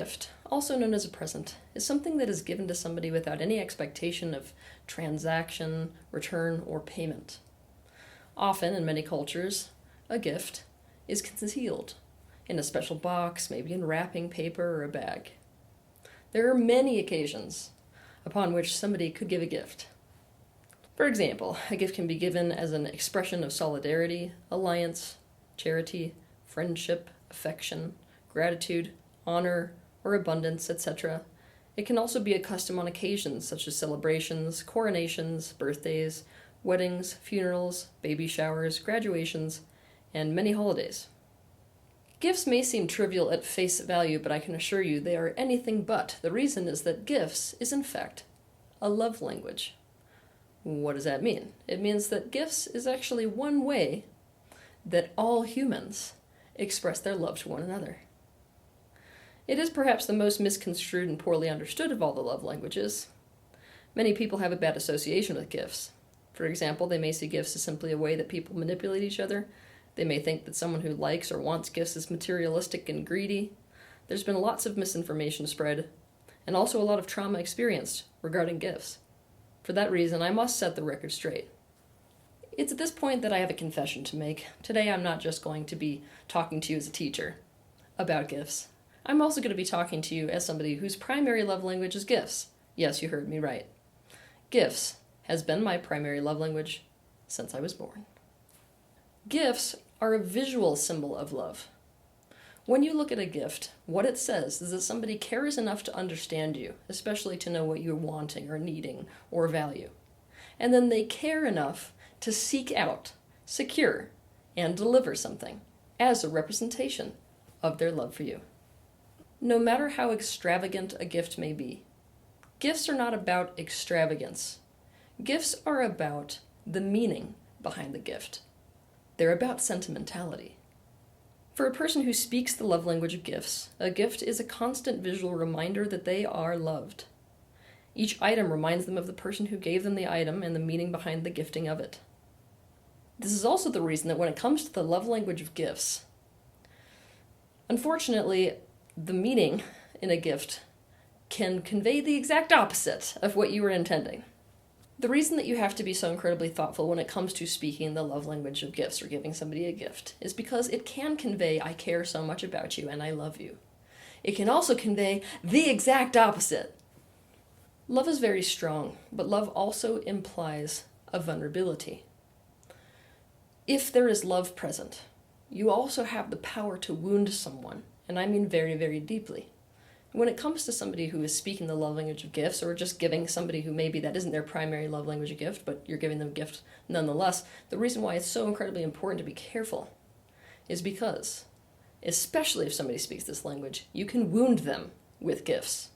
gift, also known as a present, is something that is given to somebody without any expectation of transaction, return, or payment. Often, in many cultures, a gift is concealed in a special box, maybe in wrapping paper or a bag. There are many occasions upon which somebody could give a gift. For example, a gift can be given as an expression of solidarity, alliance, charity, friendship, affection, gratitude, honor, or abundance, etc. It can also be a custom on occasions such as celebrations, coronations, birthdays, weddings, funerals, baby showers, graduations, and many holidays. Gifts may seem trivial at face value, but I can assure you they are anything but. The reason is that gifts is in fact a love language. What does that mean? It means that gifts is actually one way that all humans express their love to one another. It is perhaps the most misconstrued and poorly understood of all the love languages. Many people have a bad association with gifts. For example, they may see gifts as simply a way that people manipulate each other. They may think that someone who likes or wants gifts is materialistic and greedy. There's been lots of misinformation spread, and also a lot of trauma experienced regarding gifts. For that reason, I must set the record straight. It's at this point that I have a confession to make. Today I'm not just going to be talking to you as a teacher about gifts. I'm also going to be talking to you as somebody whose primary love language is gifts. Yes, you heard me right. Gifts has been my primary love language since I was born. Gifts are a visual symbol of love. When you look at a gift, what it says is that somebody cares enough to understand you, especially to know what you're wanting or needing or value. And then they care enough to seek out, secure, and deliver something as a representation of their love for you. No matter how extravagant a gift may be, gifts are not about extravagance. Gifts are about the meaning behind the gift. They're about sentimentality. For a person who speaks the love language of gifts, a gift is a constant visual reminder that they are loved. Each item reminds them of the person who gave them the item and the meaning behind the gifting of it. This is also the reason that when it comes to the love language of gifts, unfortunately, the meaning in a gift can convey the exact opposite of what you were intending. The reason that you have to be so incredibly thoughtful when it comes to speaking the love language of gifts or giving somebody a gift is because it can convey, I care so much about you and I love you. It can also convey the exact opposite. Love is very strong, but love also implies a vulnerability. If there is love present, you also have the power to wound someone, and I mean very, very deeply. When it comes to somebody who is speaking the love language of gifts, or just giving somebody who maybe that isn't their primary love language of gift, but you're giving them a gift nonetheless, the reason why it's so incredibly important to be careful is because, especially if somebody speaks this language, you can wound them with gifts.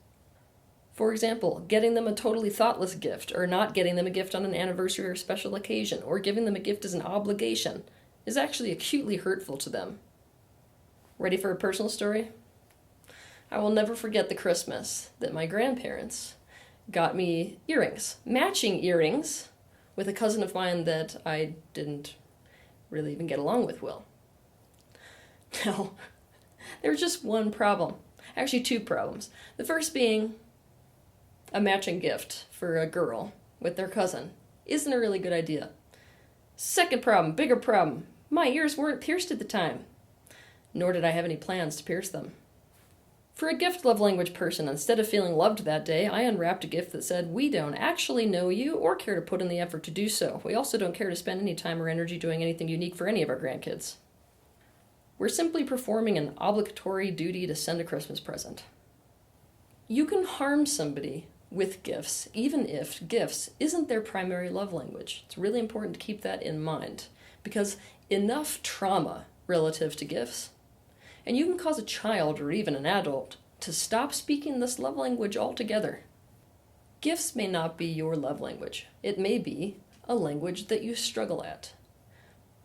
For example, getting them a totally thoughtless gift, or not getting them a gift on an anniversary or special occasion, or giving them a gift as an obligation, is actually acutely hurtful to them. Ready for a personal story? I will never forget the Christmas that my grandparents got me earrings, matching earrings, with a cousin of mine that I didn't really even get along with well. Now, there was just one problem. Actually, two problems. The first being a matching gift for a girl with their cousin isn't a really good idea. Second problem, bigger problem, my ears weren't pierced at the time, nor did I have any plans to pierce them. For a gift love language person, instead of feeling loved that day, I unwrapped a gift that said, "We don't actually know you or care to put in the effort to do so. We also don't care to spend any time or energy doing anything unique for any of our grandkids. We're simply performing an obligatory duty to send a Christmas present." You can harm somebody with gifts, even if gifts isn't their primary love language. It's really important to keep that in mind, because enough trauma relative to gifts, and you can cause a child or even an adult to stop speaking this love language altogether. Gifts may not be your love language. It may be a language that you struggle at.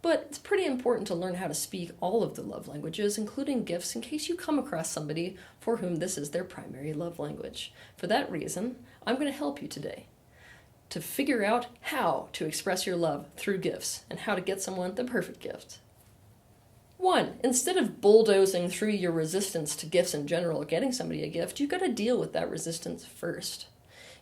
But it's pretty important to learn how to speak all of the love languages, including gifts, in case you come across somebody for whom this is their primary love language. For that reason, I'm going to help you today to figure out how to express your love through gifts and how to get someone the perfect gift. One, instead of bulldozing through your resistance to gifts in general or getting somebody a gift, you've got to deal with that resistance first.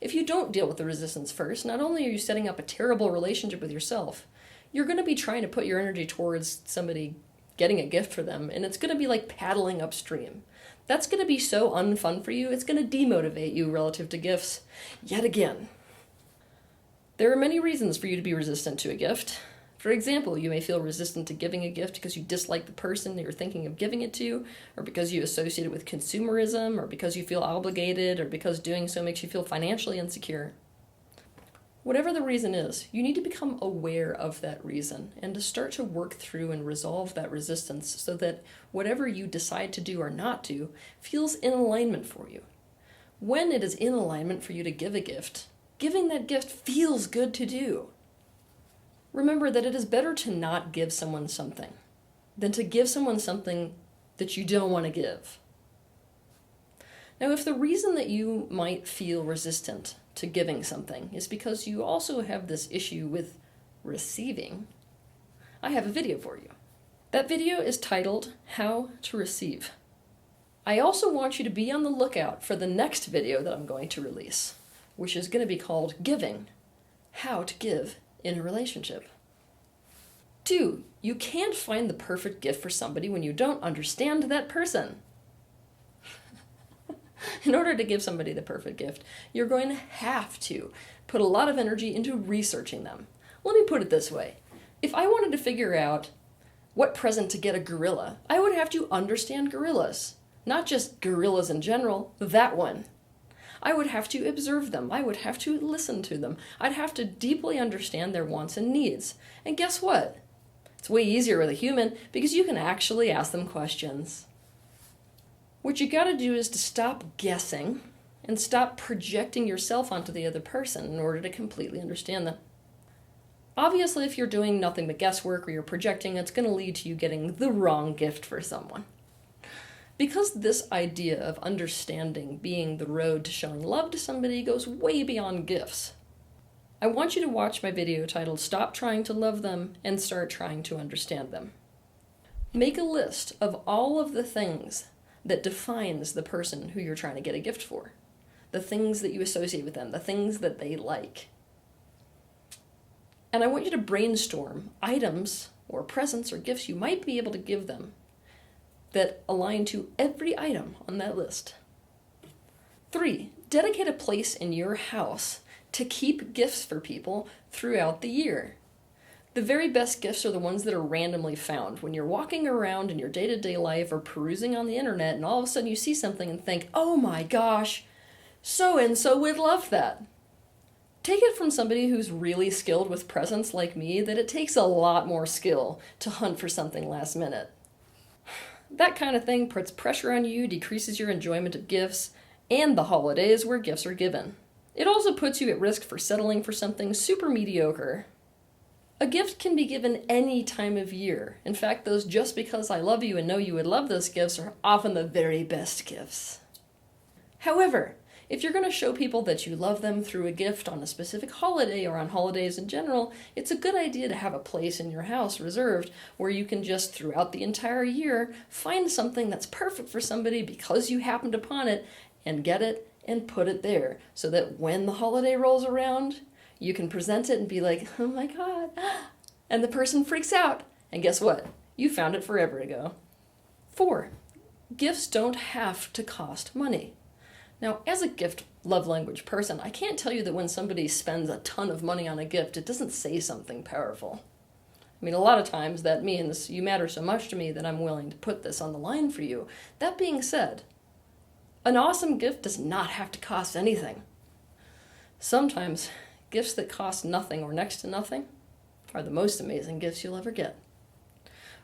If you don't deal with the resistance first, not only are you setting up a terrible relationship with yourself, you're going to be trying to put your energy towards somebody getting a gift for them, and it's going to be like paddling upstream. That's going to be so unfun for you, it's going to demotivate you relative to gifts yet again. There are many reasons for you to be resistant to a gift. For example, you may feel resistant to giving a gift because you dislike the person that you're thinking of giving it to, or because you associate it with consumerism, or because you feel obligated, or because doing so makes you feel financially insecure. Whatever the reason is, you need to become aware of that reason and to start to work through and resolve that resistance so that whatever you decide to do or not do feels in alignment for you. When it is in alignment for you to give a gift, giving that gift feels good to do. Remember that it is better to not give someone something than to give someone something that you don't want to give. Now, if the reason that you might feel resistant to giving something is because you also have this issue with receiving, I have a video for you. That video is titled How to Receive. I also want you to be on the lookout for the next video that I'm going to release, which is going to be called Giving, How to Give in a Relationship. 2, you can't find the perfect gift for somebody when you don't understand that person. In order to give somebody the perfect gift, you're going to have to put a lot of energy into researching them. Let me put it this way. If I wanted to figure out what present to get a gorilla, I would have to understand gorillas. Not just gorillas in general, that one. I would have to observe them. I would have to listen to them. I'd have to deeply understand their wants and needs. And guess what? It's way easier with a human because you can actually ask them questions. What you gotta do is to stop guessing and stop projecting yourself onto the other person in order to completely understand them. Obviously, if you're doing nothing but guesswork or you're projecting, it's gonna lead to you getting the wrong gift for someone. Because this idea of understanding being the road to showing love to somebody goes way beyond gifts, I want you to watch my video titled Stop Trying to Love Them and Start Trying to Understand Them. Make a list of all of the things that defines the person who you're trying to get a gift for. The things that you associate with them, the things that they like. And I want you to brainstorm items or presents or gifts you might be able to give them that align to every item on that list. 3, dedicate a place in your house to keep gifts for people throughout the year. The very best gifts are the ones that are randomly found. When you're walking around in your day-to-day life or perusing on the internet and all of a sudden you see something and think, oh my gosh, so-and-so would love that. Take it from somebody who's really skilled with presents like me that it takes a lot more skill to hunt for something last minute. That kind of thing puts pressure on you, decreases your enjoyment of gifts, and the holidays where gifts are given. It also puts you at risk for settling for something super mediocre. A gift can be given any time of year. In fact, those just because I love you and know you would love those gifts are often the very best gifts. However, if you're going to show people that you love them through a gift on a specific holiday or on holidays in general, it's a good idea to have a place in your house reserved where you can just throughout the entire year find something that's perfect for somebody because you happened upon it and get it and put it there so that when the holiday rolls around, you can present it and be like, oh my God, and the person freaks out. And guess what? You found it forever ago. 4, gifts don't have to cost money. Now, as a gift love language person, I can't tell you that when somebody spends a ton of money on a gift, it doesn't say something powerful. I mean, a lot of times that means you matter so much to me that I'm willing to put this on the line for you. That being said, an awesome gift does not have to cost anything. Sometimes, gifts that cost nothing or next to nothing are the most amazing gifts you'll ever get.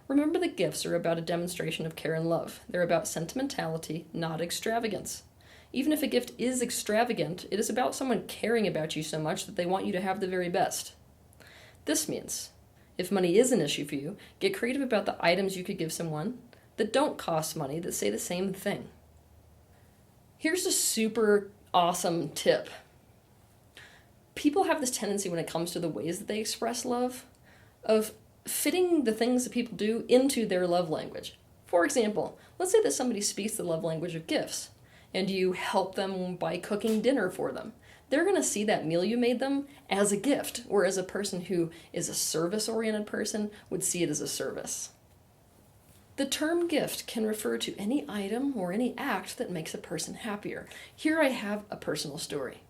Remember that gifts are about a demonstration of care and love. They're about sentimentality, not extravagance. Even if a gift is extravagant, it is about someone caring about you so much that they want you to have the very best. This means, if money is an issue for you, get creative about the items you could give someone that don't cost money, that say the same thing. Here's a super awesome tip. People have this tendency when it comes to the ways that they express love of fitting the things that people do into their love language. For example, let's say that somebody speaks the love language of gifts, and you help them by cooking dinner for them. They're going to see that meal you made them as a gift, whereas a person who is a service-oriented person would see it as a service. The term gift can refer to any item or any act that makes a person happier. Here I have a personal story.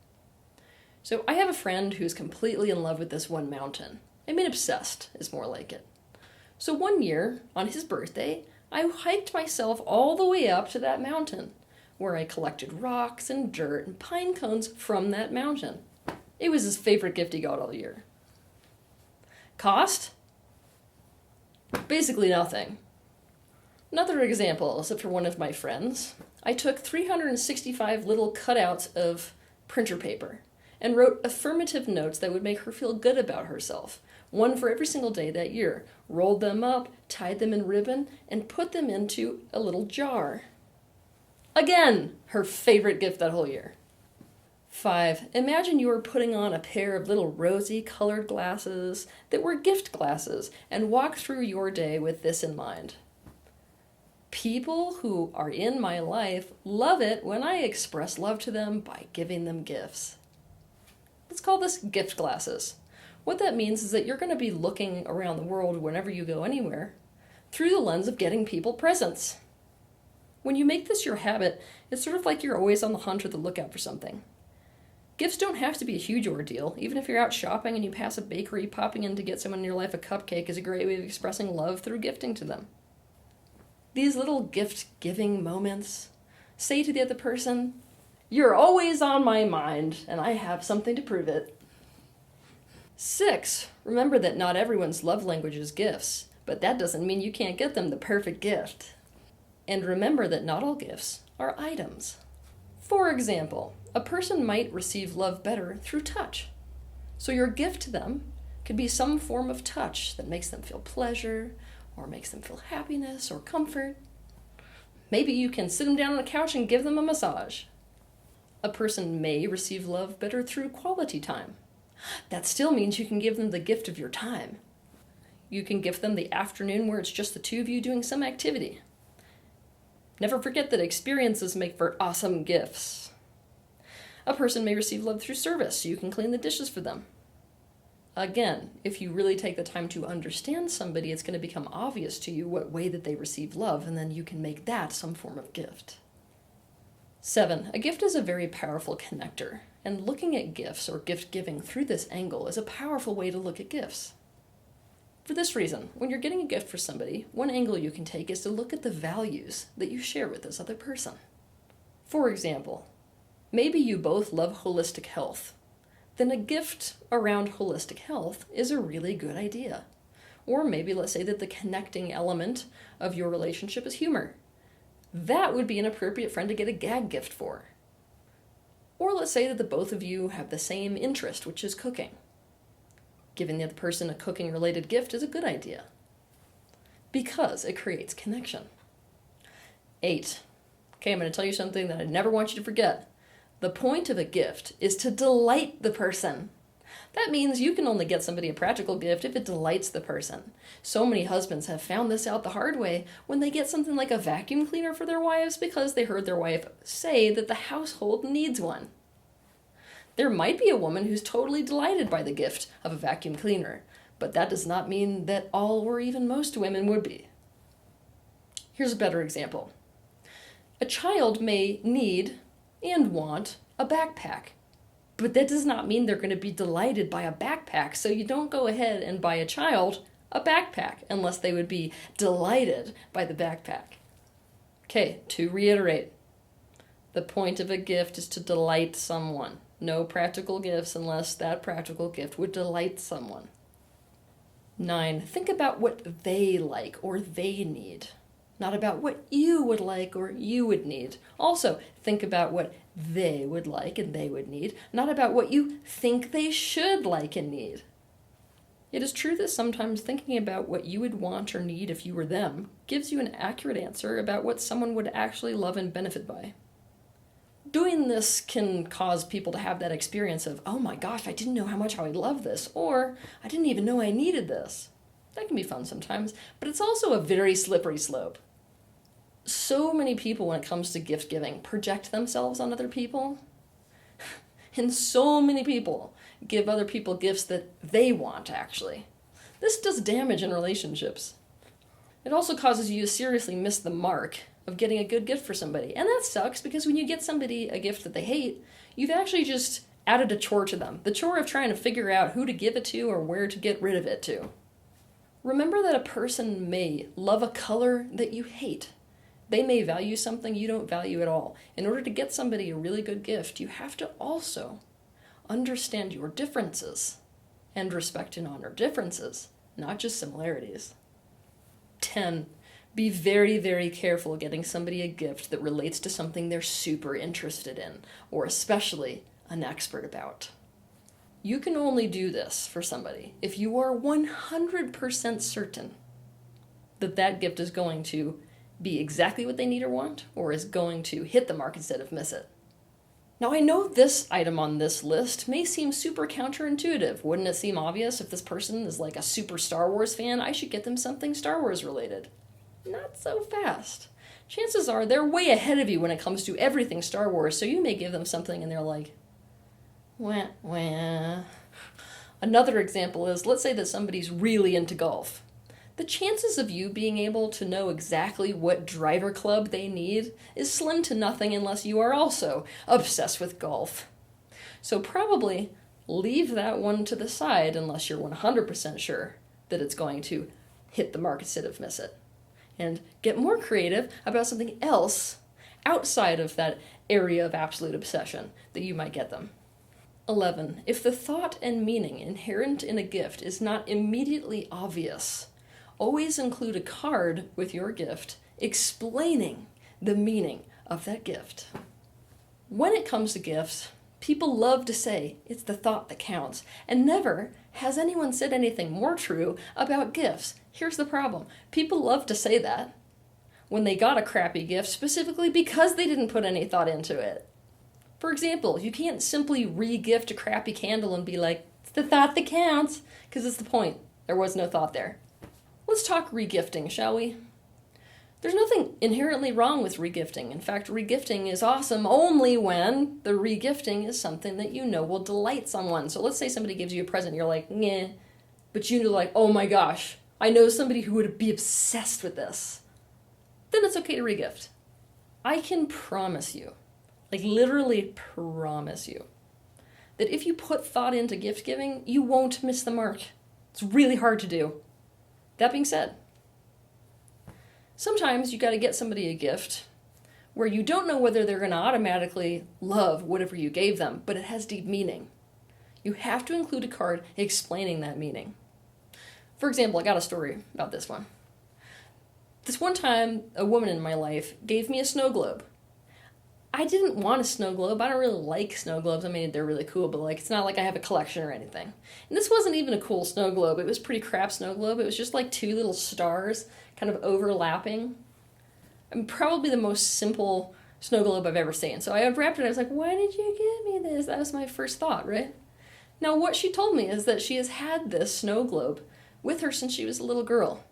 So I have a friend who's completely in love with this one mountain. I mean, obsessed is more like it. So one year, on his birthday, I hiked myself all the way up to that mountain, where I collected rocks and dirt and pine cones from that mountain. It was his favorite gift he got all year. Cost? Basically nothing. Another example is for one of my friends. I took 365 little cutouts of printer paper and wrote affirmative notes that would make her feel good about herself, one for every single day that year, rolled them up, tied them in ribbon, and put them into a little jar. Again, her favorite gift that whole year. 5. Imagine you were putting on a pair of little rosy colored glasses that were gift glasses and walk through your day with this in mind. People who are in my life love it when I express love to them by giving them gifts. Let's call this gift glasses. What that means is that you're going to be looking around the world whenever you go anywhere through the lens of getting people presents. When you make this your habit, it's sort of like you're always on the hunt or the lookout for something. Gifts don't have to be a huge ordeal. Even if you're out shopping and you pass a bakery, popping in to get someone in your life a cupcake is a great way of expressing love through gifting to them. These little gift-giving moments say to the other person, "You're always on my mind, and I have something to prove it." 6. Remember that not everyone's love language is gifts, but that doesn't mean you can't get them the perfect gift. And remember that not all gifts are items. For example, a person might receive love better through touch. So your gift to them could be some form of touch that makes them feel pleasure, or makes them feel happiness or comfort. Maybe you can sit them down on a couch and give them a massage. A person may receive love better through quality time. That still means you can give them the gift of your time. You can give them the afternoon where it's just the two of you doing some activity. Never forget that experiences make for awesome gifts. A person may receive love through service, so you can clean the dishes for them. Again, if you really take the time to understand somebody, it's going to become obvious to you what way that they receive love, and then you can make that some form of gift. 7. A gift is a very powerful connector, and looking at gifts or gift giving through this angle is a powerful way to look at gifts. For this reason, when you're getting a gift for somebody, one angle you can take is to look at the values that you share with this other person. For example, maybe you both love holistic health. Then a gift around holistic health is a really good idea. Or maybe let's say that the connecting element of your relationship is humor. That would be an appropriate friend to get a gag gift for. Or let's say that the both of you have the same interest, which is cooking. Giving the other person a cooking-related gift is a good idea, because it creates connection. 8. Okay, I'm going to tell you something that I never want you to forget. The point of a gift is to delight the person. That means you can only get somebody a practical gift if it delights the person. So many husbands have found this out the hard way when they get something like a vacuum cleaner for their wives because they heard their wife say that the household needs one. There might be a woman who's totally delighted by the gift of a vacuum cleaner, but that does not mean that all or even most women would be. Here's a better example. A child may need and want a backpack, but that does not mean they're going to be delighted by a backpack, so you don't go ahead and buy a child a backpack unless they would be delighted by the backpack. Okay, to reiterate, the point of a gift is to delight someone. No practical gifts unless that practical gift would delight someone. 9. Think about what they like or they need, not about what you would like or you would need. Also, think about what they would like and they would need, not about what you think they should like and need. It is true that sometimes thinking about what you would want or need if you were them gives you an accurate answer about what someone would actually love and benefit by. Doing this can cause people to have that experience of, oh my gosh, I didn't know how much I would love this, or I didn't even know I needed this. That can be fun sometimes, but it's also a very slippery slope. So many people, when it comes to gift giving, project themselves on other people. And so many people give other people gifts that they want, actually. This does damage in relationships. It also causes you to seriously miss the mark of getting a good gift for somebody. And that sucks, because when you get somebody a gift that they hate, you've actually just added a chore to them. The chore of trying to figure out who to give it to or where to get rid of it to. Remember that a person may love a color that you hate. They may value something you don't value at all. In order to get somebody a really good gift, you have to also understand your differences and respect and honor differences, not just similarities. 10. Be very, very careful getting somebody a gift that relates to something they're super interested in, or especially an expert about. You can only do this for somebody if you are 100% certain that that gift is going to be exactly what they need or want, or is going to hit the mark instead of miss it. Now, I know this item on this list may seem super counterintuitive. Wouldn't it seem obvious if this person is like a super Star Wars fan, I should get them something Star Wars related? Not so fast. Chances are they're way ahead of you when it comes to everything Star Wars, so you may give them something and they're like, wah, wah. Another example is, let's say that somebody's really into golf. The chances of you being able to know exactly what driver club they need is slim to nothing unless you are also obsessed with golf. So probably leave that one to the side unless you're 100% sure that it's going to hit the mark instead of miss it. And get more creative about something else outside of that area of absolute obsession that you might get them. 11. If the thought and meaning inherent in a gift is not immediately obvious, always include a card with your gift explaining the meaning of that gift. When it comes to gifts, people love to say it's the thought that counts, and never has anyone said anything more true about gifts. Here's the problem. People love to say that when they got a crappy gift, specifically because they didn't put any thought into it. For example, you can't simply re-gift a crappy candle and be like, it's the thought that counts, because it's the point. There was no thought there. Let's talk regifting, shall we? There's nothing inherently wrong with regifting. In fact, regifting is awesome only when the regifting is something that you know will delight someone. So let's say somebody gives you a present and you're like, nyeh, but you know, like, oh my gosh, I know somebody who would be obsessed with this. Then it's okay to regift. I can promise you, like literally promise you, that if you put thought into gift giving, you won't miss the mark. It's really hard to do. That being said, sometimes you got to get somebody a gift where you don't know whether they're going to automatically love whatever you gave them, but it has deep meaning. You have to include a card explaining that meaning. For example, I got a story about this one. This one time, a woman in my life gave me a snow globe. I didn't want a snow globe. I don't really like snow globes. I mean, they're really cool, but like, it's not like I have a collection or anything. And this wasn't even a cool snow globe. It was a pretty crap snow globe. It was just like two little stars kind of overlapping. I mean, probably the most simple snow globe I've ever seen. So I unwrapped it and I was like, why did you give me this? That was my first thought, right? Now, what she told me is that she has had this snow globe with her since she was a little girl.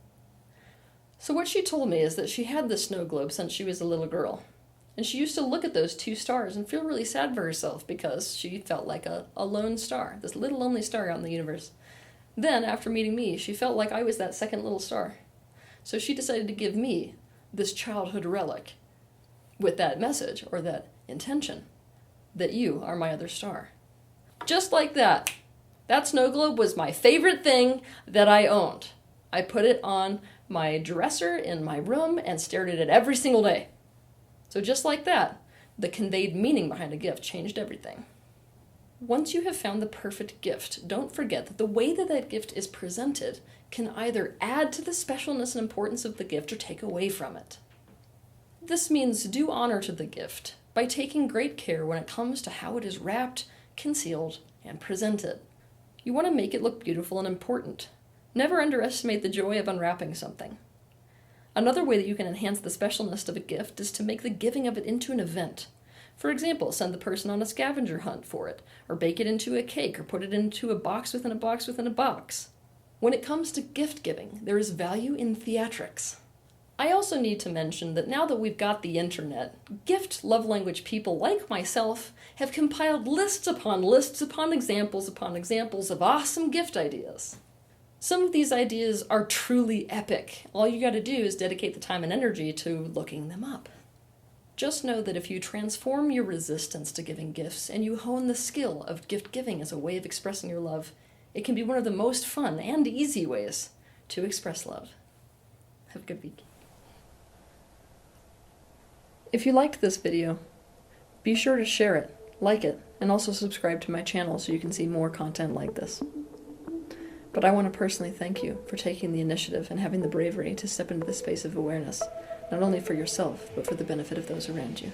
So what she told me is that she had this snow globe since she was a little girl. And she used to look at those two stars and feel really sad for herself because she felt like a lone star, this little lonely star out in the universe. Then, after meeting me, she felt like I was that second little star. So she decided to give me this childhood relic with that message, or that intention, that you are my other star. Just like that. That snow globe was my favorite thing that I owned. I put it on my dresser in my room and stared at it every single day. So just like that, the conveyed meaning behind a gift changed everything. Once you have found the perfect gift, don't forget that the way that that gift is presented can either add to the specialness and importance of the gift or take away from it. This means do honor to the gift by taking great care when it comes to how it is wrapped, concealed, and presented. You want to make it look beautiful and important. Never underestimate the joy of unwrapping something. Another way that you can enhance the specialness of a gift is to make the giving of it into an event. For example, send the person on a scavenger hunt for it, or bake it into a cake, or put it into a box within a box within a box. When it comes to gift giving, there is value in theatrics. I also need to mention that now that we've got the internet, gift love language people like myself have compiled lists upon examples of awesome gift ideas. Some of these ideas are truly epic. All you gotta do is dedicate the time and energy to looking them up. Just know that if you transform your resistance to giving gifts and you hone the skill of gift giving as a way of expressing your love, it can be one of the most fun and easy ways to express love. Have a good week. If you liked this video, be sure to share it, like it, and also subscribe to my channel so you can see more content like this. But I want to personally thank you for taking the initiative and having the bravery to step into this space of awareness, not only for yourself, but for the benefit of those around you.